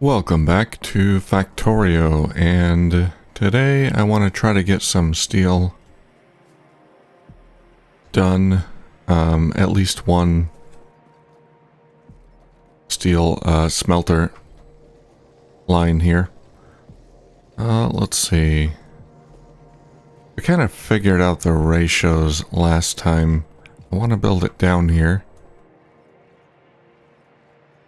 Welcome back to Factorio, and today I want to try to get some steel done, at least one steel smelter line here. Let's see. We kind of figured out the ratios last time. I want to build it down here,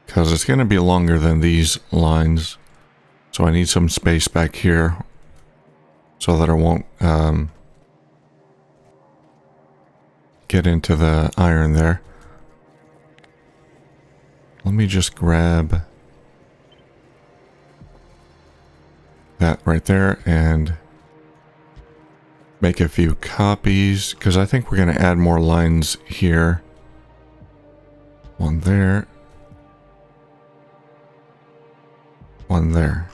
because it's going to be longer than these lines. So I need some space back here so that I won't get into the iron there. Let me just grab that right there and make a few copies, because I think we're going to add more lines here. One there. One there.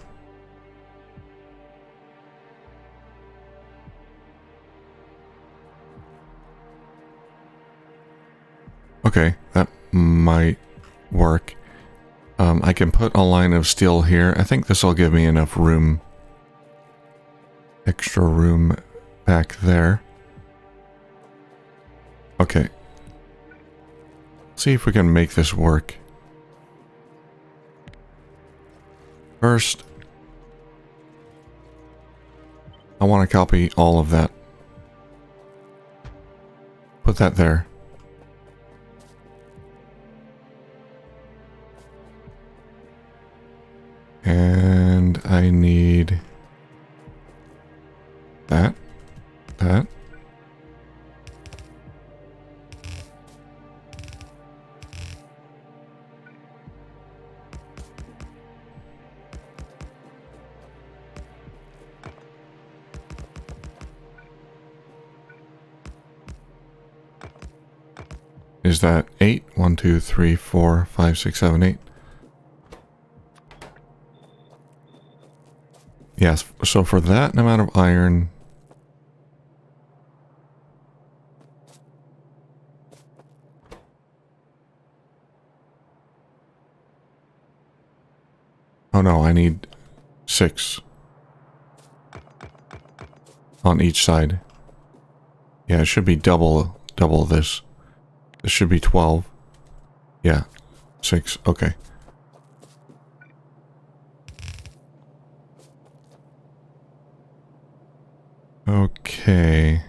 Okay, that might work. I can put a line of steel here. I think this will give me enough room. Extra room back there. Okay. See if we can make this work. First, I want to copy all of that. Put that there. And I need that. Is that 8? 1, 2, 3, 4, 5, 6, 7, 8. Yes, so for that amount of iron, oh no, I need 6 on each side. Yeah, it should be double this. This should be 12. Yeah, 6, okay. Okay.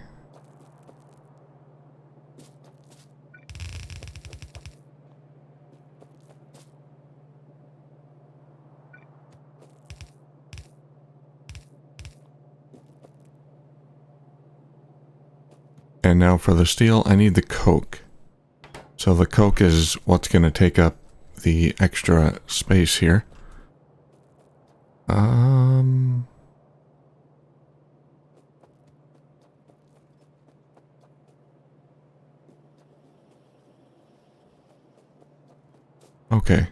And now for the steel, I need the coke. So the coke is what's going to take up the extra space here. Okay.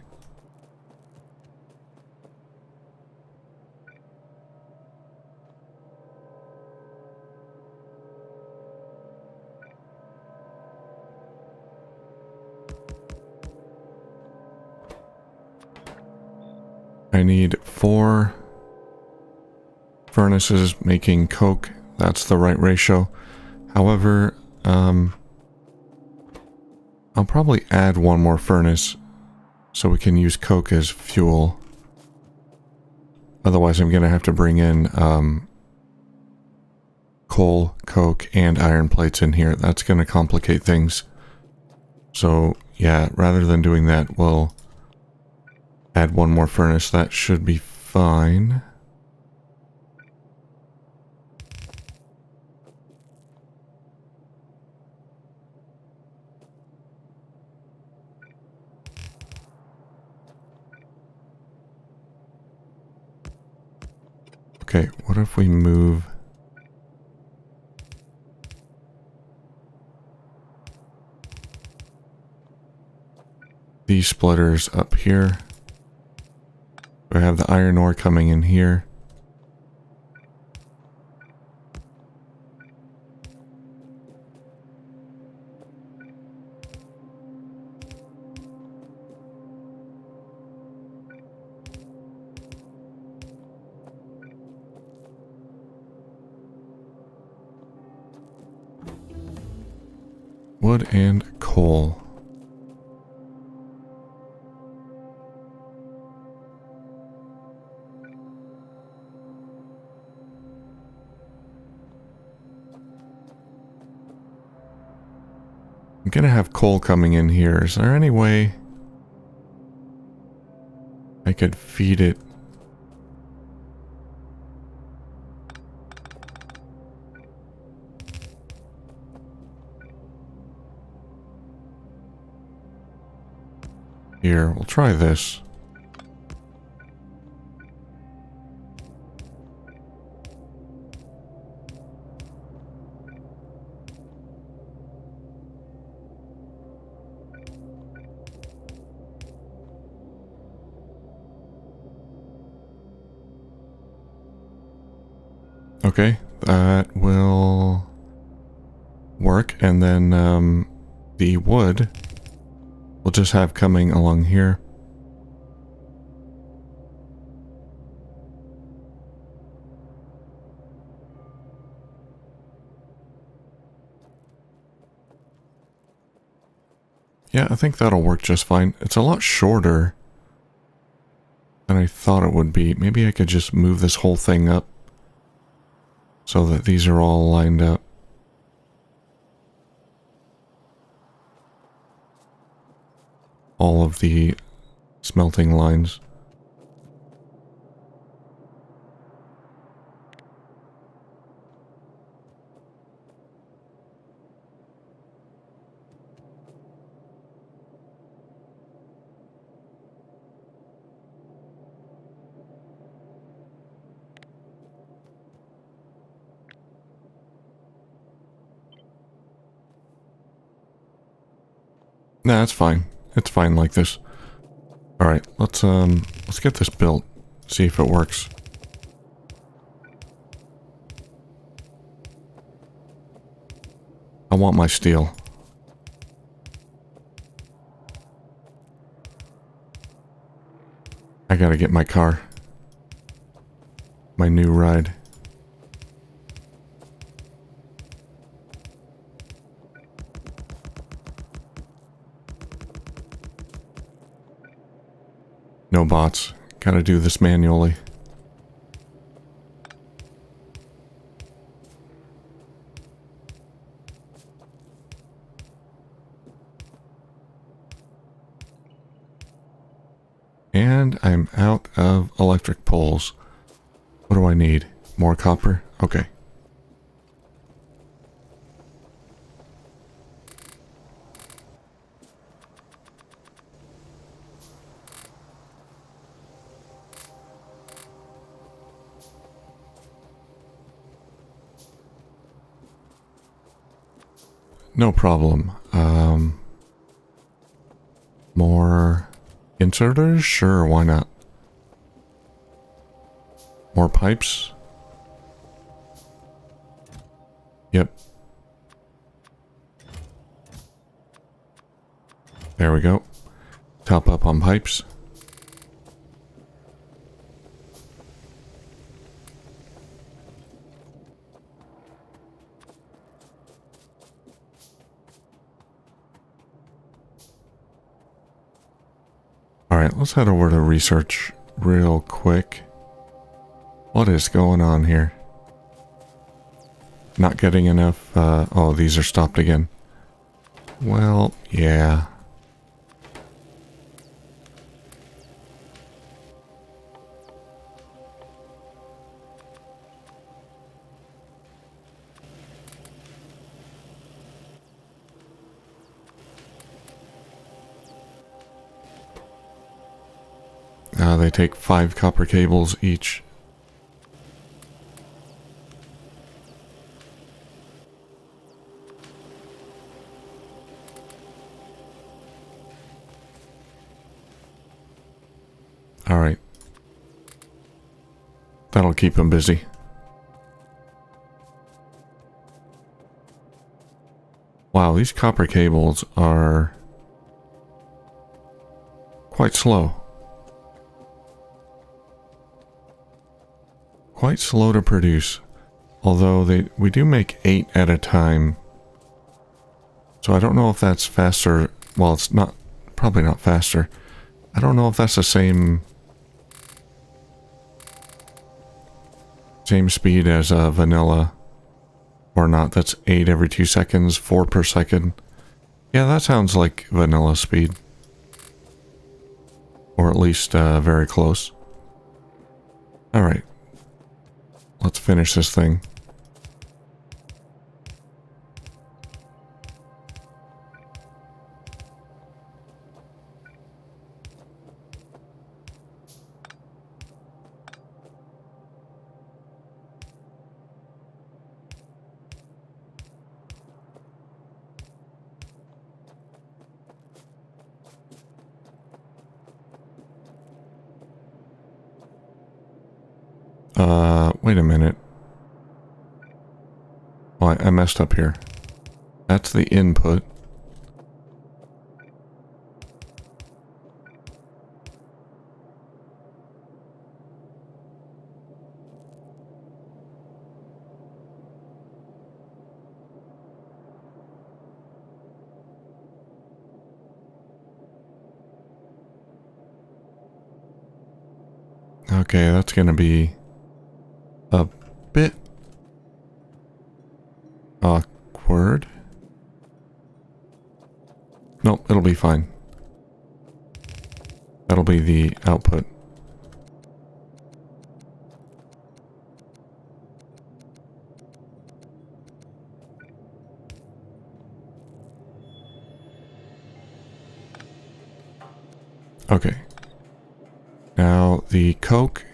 I need 4 furnaces making coke. That's the right ratio. However, I'll probably add one more furnace so we can use coke as fuel. Otherwise, I'm going to have to bring in coal, coke, and iron plates in here. That's going to complicate things. So, yeah, rather than doing that, we'll add one more furnace. That should be fine. Okay, what if we move these splitters up here? We have the iron ore coming in here. wood and coal. I'm gonna have coal coming in here. Is there any way I could feed it? Here, we'll try this. Okay, that will work, and then the wood we'll just have coming along here. Yeah, I think that'll work just fine. It's a lot shorter than I thought it would be. Maybe I could just move this whole thing up so that these are all lined up. All of the smelting lines. Nah, it's fine. It's fine like this. Alright, let's get this built. See if it works. I want my steel. I gotta get my car. My new ride. No bots. Gotta do this manually. And I'm out of electric poles. What do I need? More copper? Okay. No problem. More inserters? Sure, why not? More pipes? Yep. There we go. Top up on pipes. Alright, let's head over to research real quick. What is going on here? Not getting enough, oh, these are stopped again. Well, yeah. They take 5 copper cables each. Alright. That'll keep him busy. Wow, these copper cables are quite slow. Quite slow to produce. Although we do make 8 at a time. So I don't know if that's faster. Well, it's not, probably not faster. I don't know if that's the same speed as vanilla or not. That's 8 every 2 seconds, 4 per second. Yeah, that sounds like vanilla speed. Or at least very close. Alright. Let's finish this thing. Wait a minute. Oh, I messed up here. That's the input. Okay, that's gonna be a bit awkward. Nope, it'll be fine. That'll be the output. Okay. Now the Coke.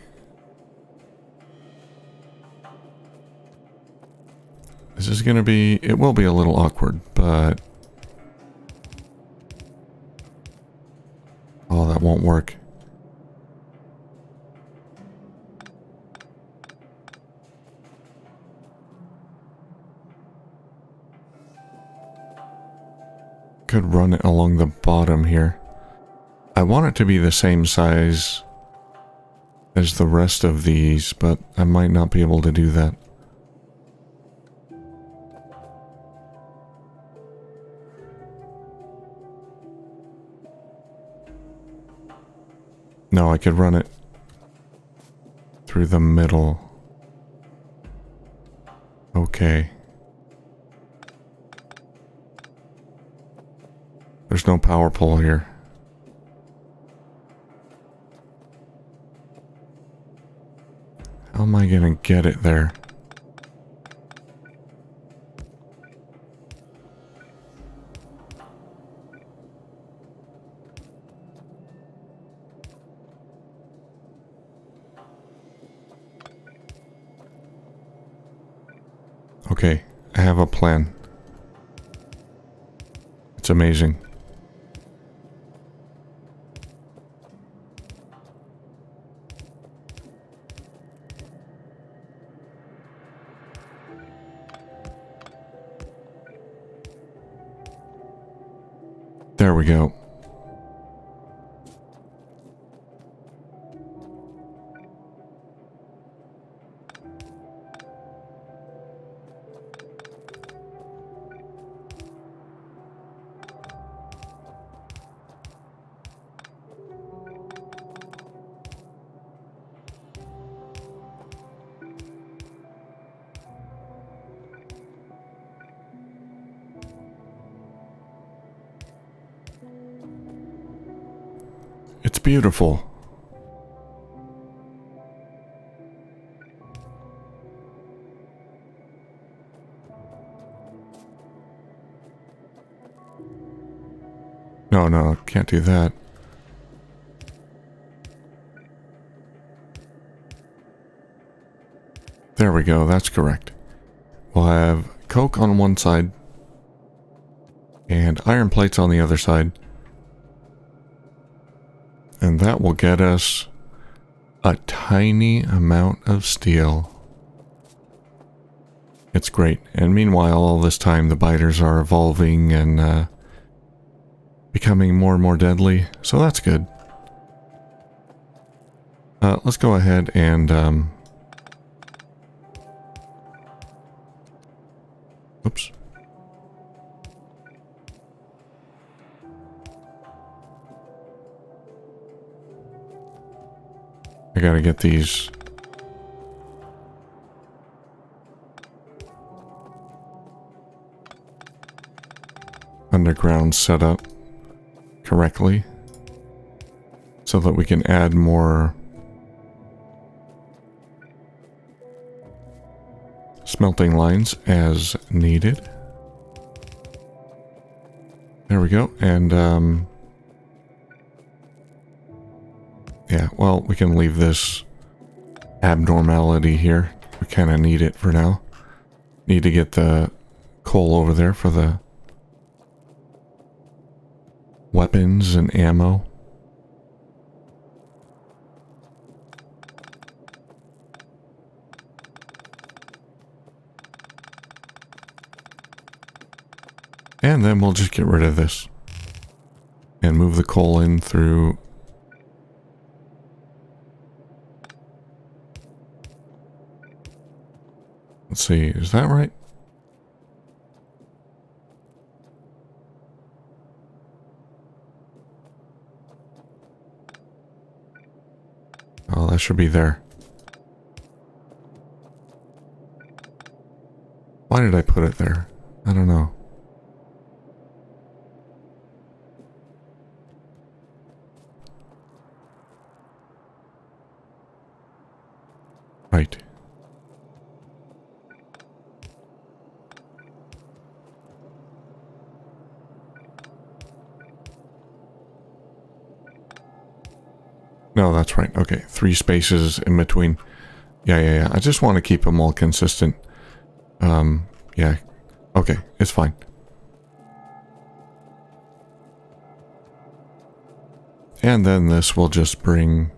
This is gonna be, it will be a little awkward, but oh, that won't work. Could run it along the bottom here. I want it to be the same size as the rest of these, but I might not be able to do that. No, I could run it through the middle. Okay. There's no power pole here. How am I gonna get it there? Okay, I have a plan. It's amazing. There we go. It's beautiful. No, can't do that. There we go, that's correct. We'll have Coke on one side and iron plates on the other side. And that will get us a tiny amount of steel. It's great. And meanwhile, all this time the biters are evolving and becoming more and more deadly. So that's good. Let's go ahead and oops. I gotta get these underground set up correctly so that we can add more smelting lines as needed. There we go. And yeah, well, we can leave this abnormality here. We kind of need it for now. Need to get the coal over there for the weapons and ammo. And then we'll just get rid of this and move the coal in through. Let's see, is that right? Oh, that should be there. Why did I put it there? I don't know. Right. No, that's right. Okay, 3 spaces in between. Yeah. I just want to keep them all consistent. Yeah. Okay, it's fine. And then this will just bring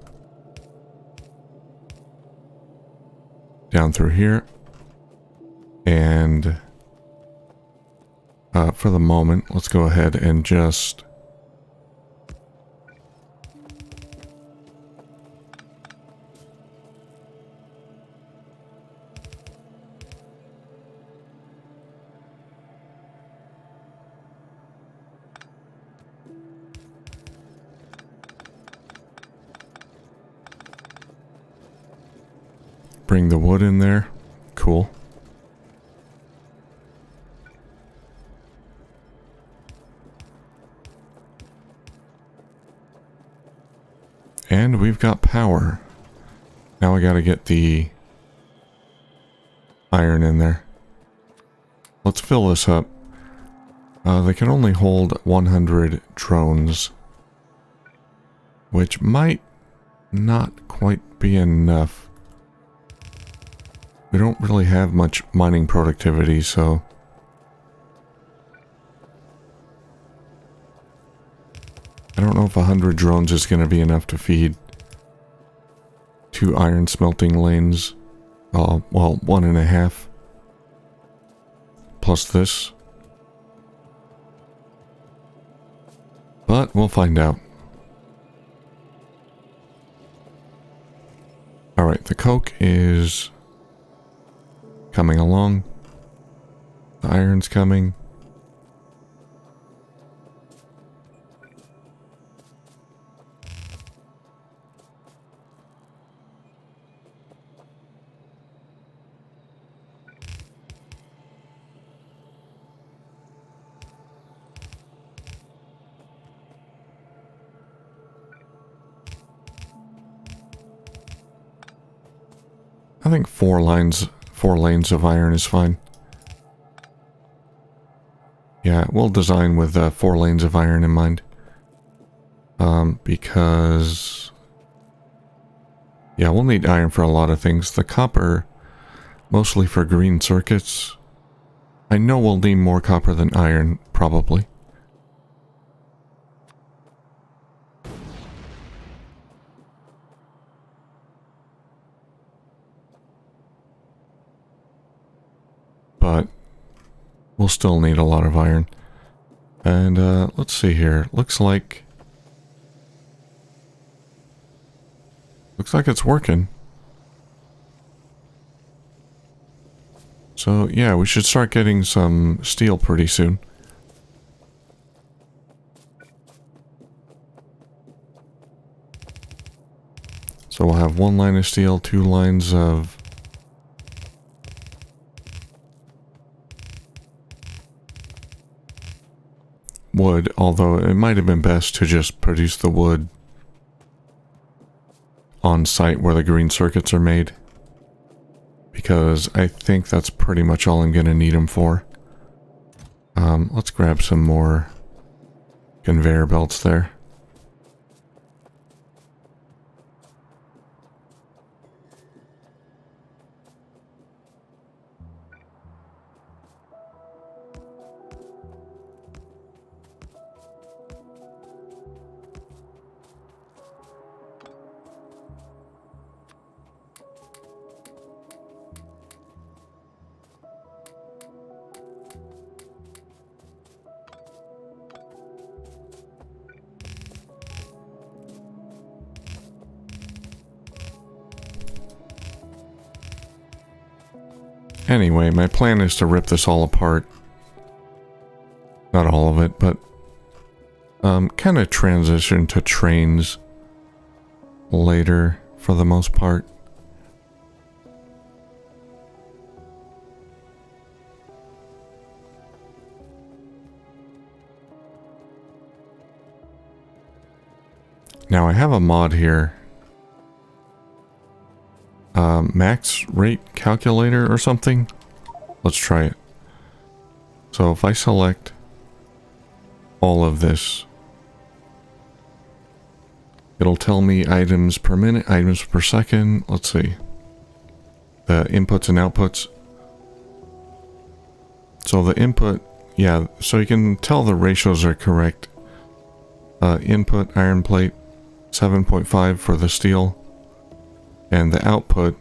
down through here. And for the moment, let's go ahead and just bring the wood in there. Cool. And we've got power. Now we gotta get the iron in there. Let's fill this up. They can only hold 100 drones, which might not quite be enough. We don't really have much mining productivity, so I don't know if 100 drones is going to be enough to feed 2 iron smelting lanes. Well, 1.5 plus this. But we'll find out. Alright, the coke is coming along. The iron's coming. I think 4 lanes of iron is fine. Yeah, we'll design with 4 lanes of iron in mind. Because yeah, we'll need iron for a lot of things. The copper, mostly for green circuits. I know we'll need more copper than iron, probably. But we'll still need a lot of iron. And let's see here. Looks like it's working. So yeah, we should start getting some steel pretty soon. So we'll have 1 line of steel, 2 lines of wood, although it might have been best to just produce the wood on site where the green circuits are made, because I think that's pretty much all I'm going to need them for. Let's grab some more conveyor belts there. Anyway, my plan is to rip this all apart. Not all of it, but kind of transition to trains later for the most part. Now I have a mod here. Max rate calculator or something? Let's try it. So if I select all of this, it'll tell me items per minute, items per second. Let's see. The inputs and outputs. So the input, yeah, so you can tell the ratios are correct. Input iron plate, 7.5 for the steel. And the output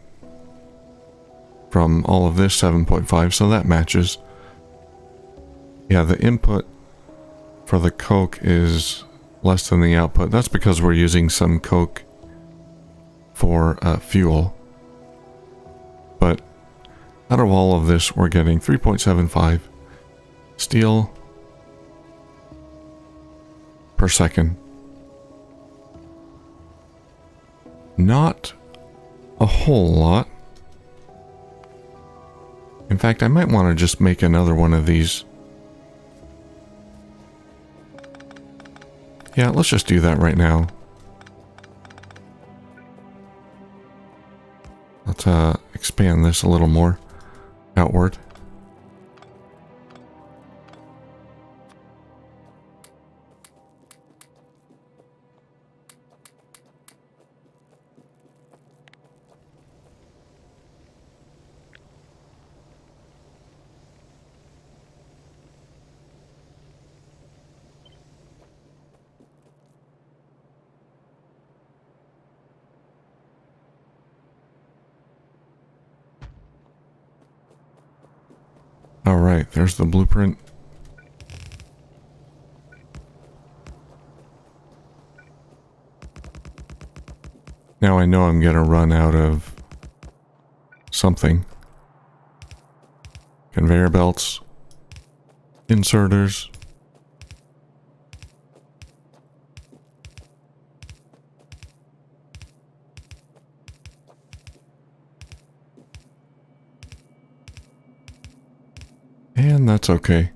from all of this 7.5, so that matches. Yeah, the input for the coke is less than the output. That's because we're using some coke for fuel. But out of all of this, we're getting 3.75 steel per second. Not a whole lot. In fact, I might want to just make another one of these. Yeah, let's just do that right now. Let's expand this a little more outward. Alright, there's the blueprint. Now I know I'm gonna run out of something. Conveyor belts. Inserters. And that's okay.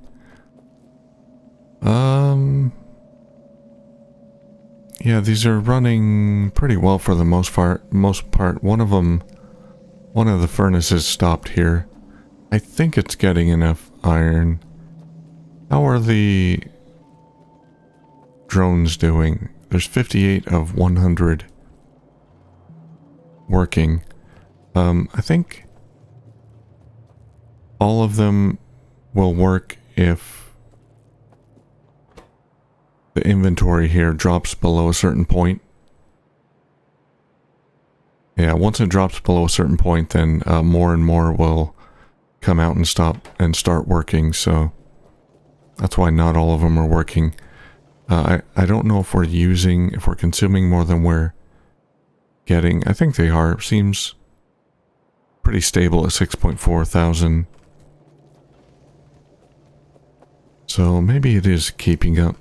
Yeah, these are running pretty well for the most part. One of the furnaces stopped here. I think it's getting enough iron. How are the drones doing? There's 58 of 100 working. I think all of them will work if the inventory here drops below a certain point. Yeah, once it drops below a certain point, then more and more will come out and start working, so that's why not all of them are working. I don't know if we're consuming more than we're getting. I think they are. Seems pretty stable at 6.4 thousand. So maybe it is keeping up.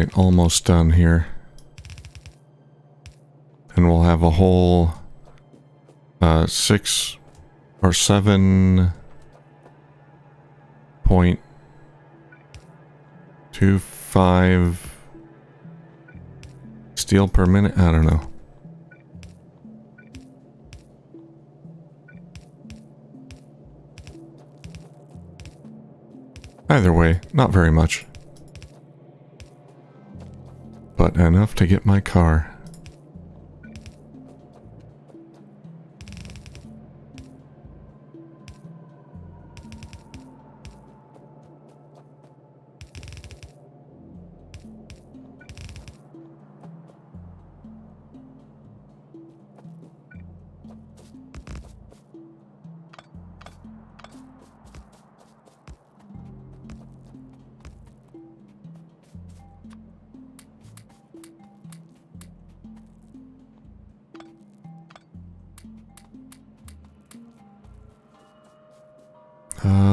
Alright, almost done here. And we'll have a whole 6 or 7.25 steel per minute. I don't know. Either way, not very much. But enough to get my car.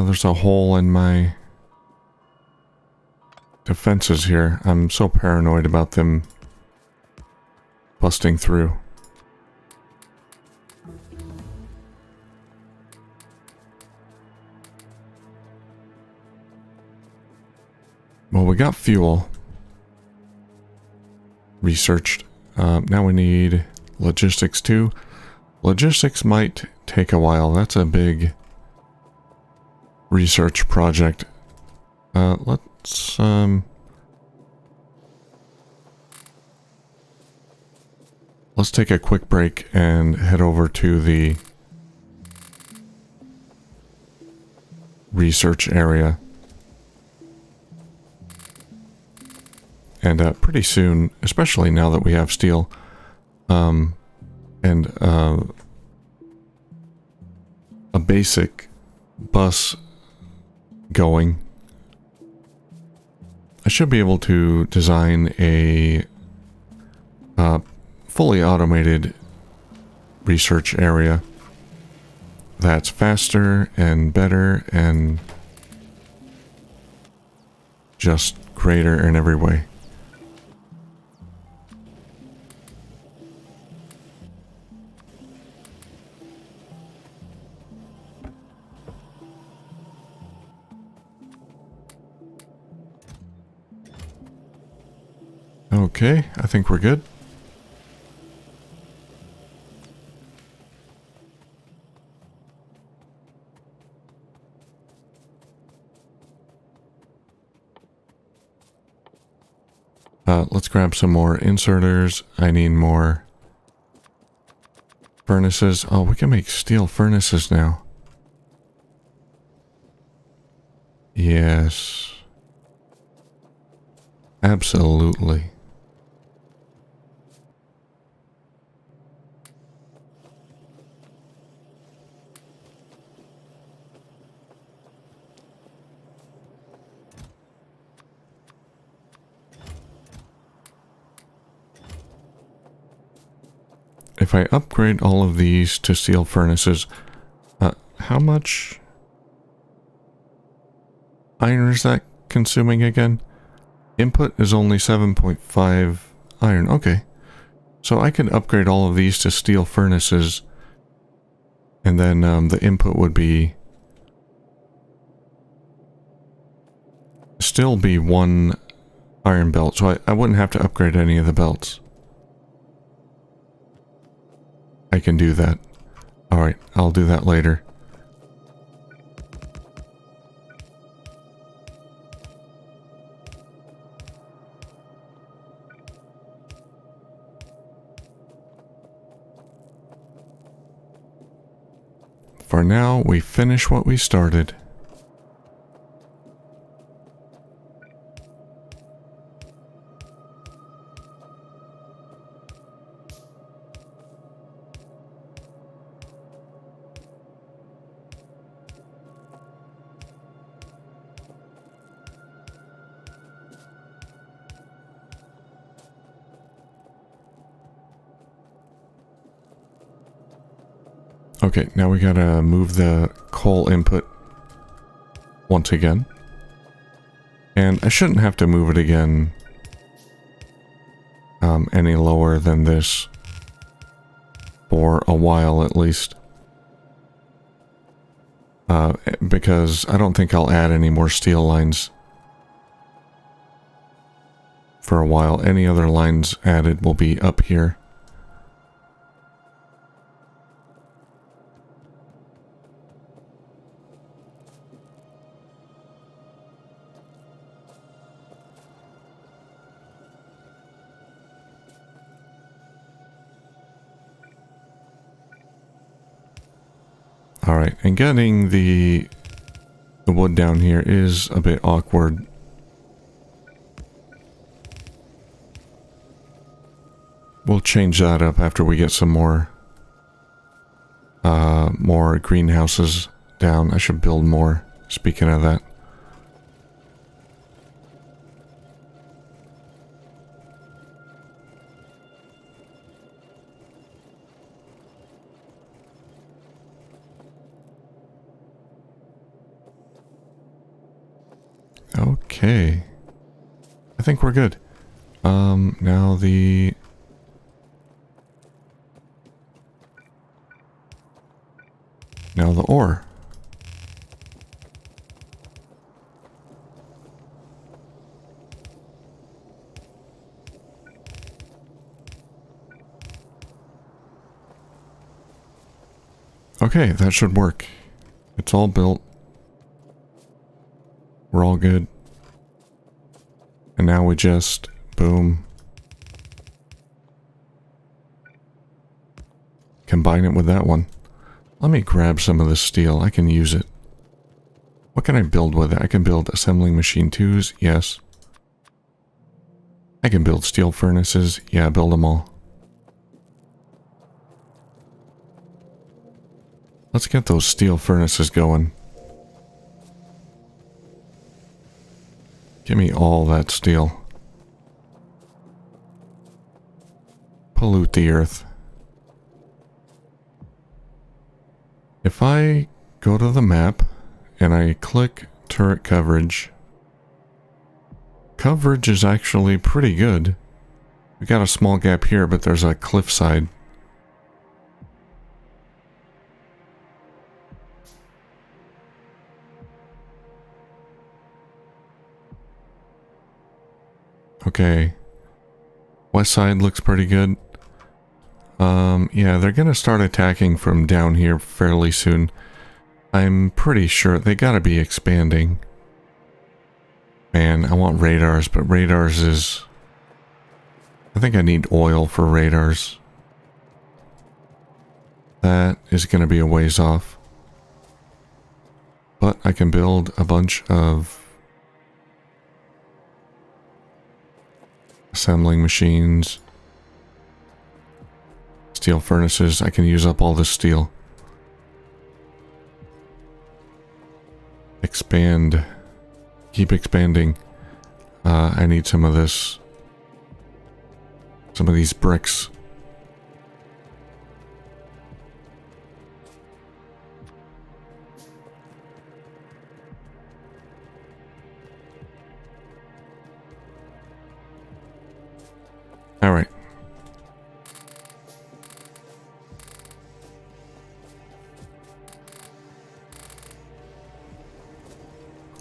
There's a hole in my defenses here. I'm so paranoid about them busting through. Well, we got fuel researched. Now we need logistics too. Logistics might take a while. That's a big research project. Let's take a quick break and head over to the research area. And pretty soon, especially now that we have steel, and a basic bus going, I should be able to design a fully automated research area that's faster and better and just greater in every way. Okay, I think we're good. Let's grab some more inserters. I need more furnaces. Oh, we can make steel furnaces now. Yes. Absolutely. If I upgrade all of these to steel furnaces, how much iron is that consuming again? Input is only 7.5 iron. Okay. So I can upgrade all of these to steel furnaces, and then the input would be still be 1 iron belt, so I wouldn't have to upgrade any of the belts. I can do that. Alright, I'll do that later. For now, we finish what we started. Okay, now we gotta move the coal input once again. And I shouldn't have to move it again any lower than this for a while at least. Because I don't think I'll add any more steel lines for a while. Any other lines added will be up here. Alright, and getting the wood down here is a bit awkward. We'll change that up after we get some more greenhouses down. I should build more, speaking of that. Okay. I think we're good. Now the ore. Okay, that should work. It's all built. We're all good. And now we just, boom, combine it with that one. Let me grab some of this steel. I can use it. What can I build with it? I can build assembling machine 2s. Yes. I can build steel furnaces. Yeah, build them all. Let's get those steel furnaces going. Give me all that steel. Pollute the earth. If I go to the map and I click turret coverage, coverage is actually pretty good. We got a small gap here, but there's a cliffside. Okay. West side looks pretty good. Yeah, they're gonna start attacking from down here fairly soon. I'm pretty sure they gotta be expanding. Man, I want radars, but radars is... I think I need oil for radars. That is gonna be a ways off. But I can build a bunch of assembling machines. Steel furnaces. I can use up all this steel. Expand. Keep expanding. I need some of this. Some of these bricks. All right.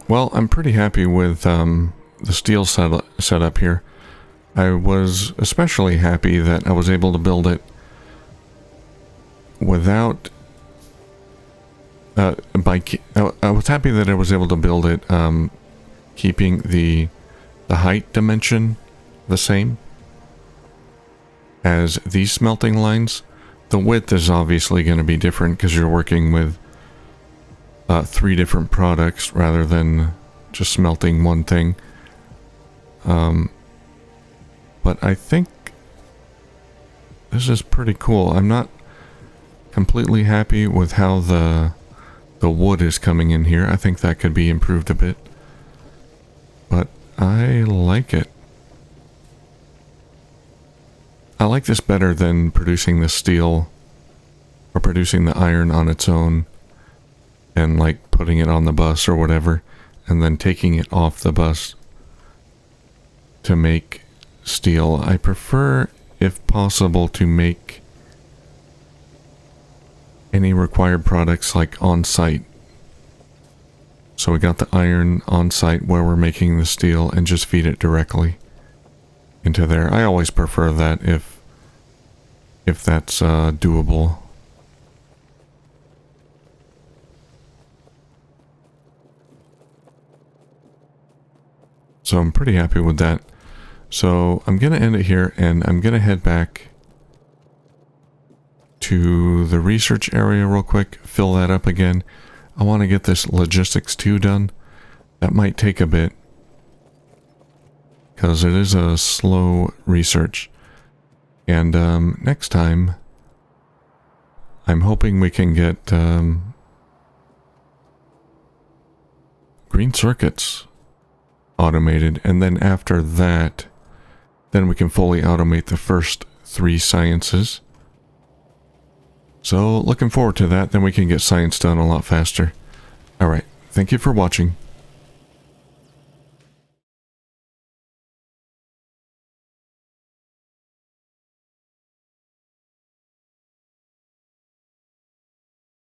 Well, I'm pretty happy with the steel setup here. I was especially happy that I was able to build it without... I was happy that I was able to build it keeping the height dimension the same as these smelting lines. The width is obviously going to be different because you're working with 3 different products rather than just smelting one thing. But I think this is pretty cool. I'm not completely happy with how the wood is coming in here. I think that could be improved a bit. But I like it. I like this better than producing the steel or producing the iron on its own and like putting it on the bus or whatever and then taking it off the bus to make steel. I prefer, if possible, to make any required products like on site. So we got the iron on site where we're making the steel and just feed it directly into there. I always prefer that if that's doable. So I'm pretty happy with that. So I'm going to end it here, and I'm going to head back to the research area real quick, fill that up again. I want to get this logistics 2 done. That might take a bit, because it is a slow research. And next time, I'm hoping we can get green circuits automated, and then after that, then we can fully automate the first 3 sciences. So looking forward to that, then we can get science done a lot faster. Alright, thank you for watching.